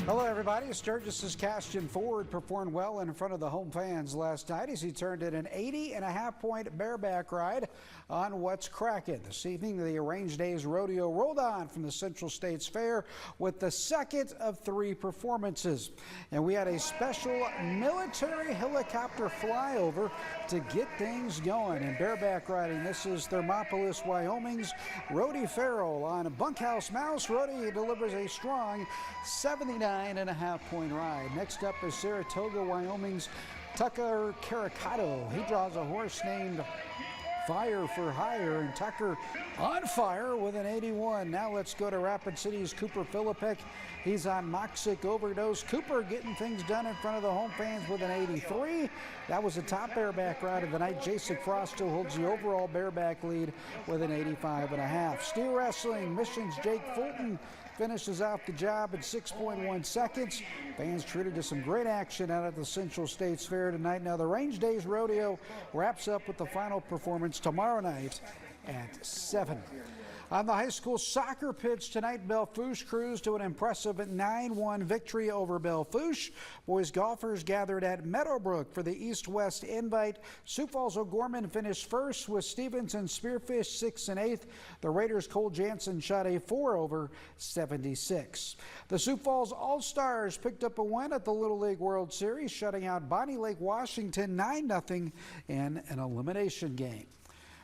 Hello, everybody. Sturgis's Castian Ford performed well in front of the home fans last night as he turned in an 80.5-point bareback ride on What's Crackin'. This evening, the Arranged Days Rodeo rolled on from the Central States Fair with the second of 3 performances. And we had a special military helicopter flyover to get things going. In bareback riding, this is Thermopolis, Wyoming's Rhodey Farrell on a bunkhouse mouse. Rhodey delivers a strong 79.5-point ride. Next up is Saratoga, Wyoming's Tucker Caricato. He draws a horse named Fire for Hire, and Tucker on fire with an 81. Now let's go to Rapid City's Cooper Filipek. He's on Moxic Overdose. Cooper getting things done in front of the home fans with an 83. That was the top bareback ride of the night. Jason Frost still holds the overall bareback lead with an 85.5. Steer Wrestling, Mission's Jake Fulton finishes out the job in 6.1 seconds. Fans treated to some great action out at the Central States Fair tonight. Now the Range Days Rodeo wraps up with the final performance tomorrow night at 7. On the high school soccer pitch tonight, Belle-Fourche cruised to an impressive 9-1 victory over Belle-Fourche. Boys golfers gathered at Meadowbrook for the East-West Invite. Sioux Falls O'Gorman finished first with Stevens and Spearfish 6th and 8th. The Raiders' Cole Jansen shot a 4 over 76. The Sioux Falls All-Stars picked up a win at the Little League World Series, shutting out Bonnie Lake Washington 9-0 in an elimination game.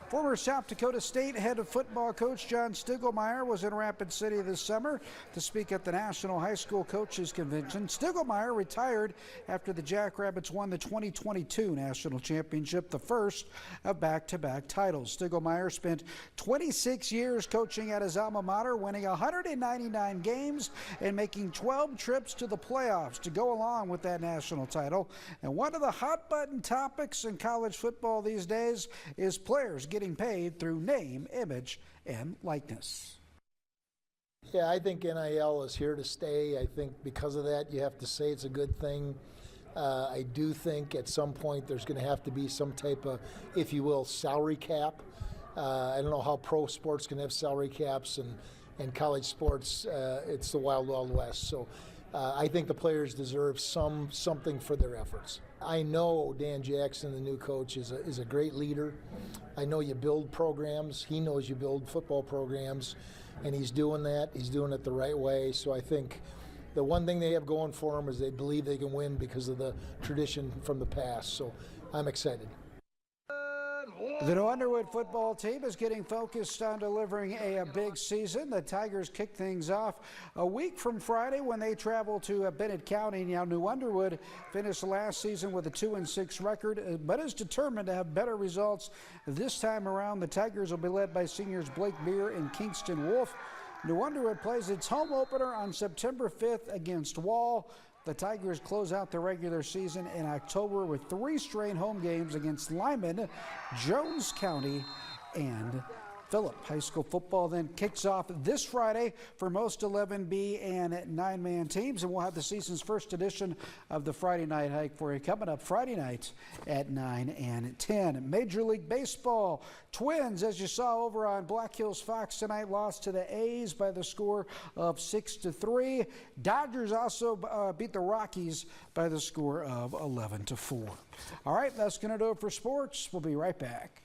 Former South Dakota State head football coach John Stiegelmeier was in Rapid City this summer to speak at the National High School Coaches Convention. Stiegelmeier retired after the Jackrabbits won the 2022 National Championship, the first of back-to-back titles. Stiegelmeier spent 26 years coaching at his alma mater, winning 199 games and making 12 trips to the playoffs to go along with that national title. And one of the hot-button topics in college football these days is players getting paid through name, image, and likeness. Yeah, I think NIL is here to stay. I think because of that, you have to say it's a good thing. I do think at some point there's going to have to be some type of, if you will, salary cap. I don't know how pro sports can have salary caps, and college sports, it's the wild, wild west. So I think the players deserve something for their efforts. I know Dan Jackson, the new coach, is a great leader. I know you build programs. He knows you build football programs, and he's doing that. He's doing it the right way. So I think the one thing they have going for them is they believe they can win because of the tradition from the past. So I'm excited. The New Underwood football team is getting focused on delivering a big season. The Tigers kick things off a week from Friday when they travel to Bennett County. Now, New Underwood finished last season with a 2-6 record, but is determined to have better results this time around. The Tigers will be led by seniors Blake Beer and Kingston Wolf. New Underwood plays its home opener on September 5th against Wall. The Tigers close out the regular season in October with 3 straight home games against Lyman, Jones County, and Phillip. High school football then kicks off this Friday for most 11B and 9-man teams, and we'll have the season's first edition of the Friday Night Hike for you coming up Friday night at 9 and 10. Major League Baseball, Twins, as you saw over on Black Hills Fox tonight, lost to the A's by the score of 6-3. Dodgers also beat the Rockies by the score of 11-4. All right, that's going to do it for sports. We'll be right back.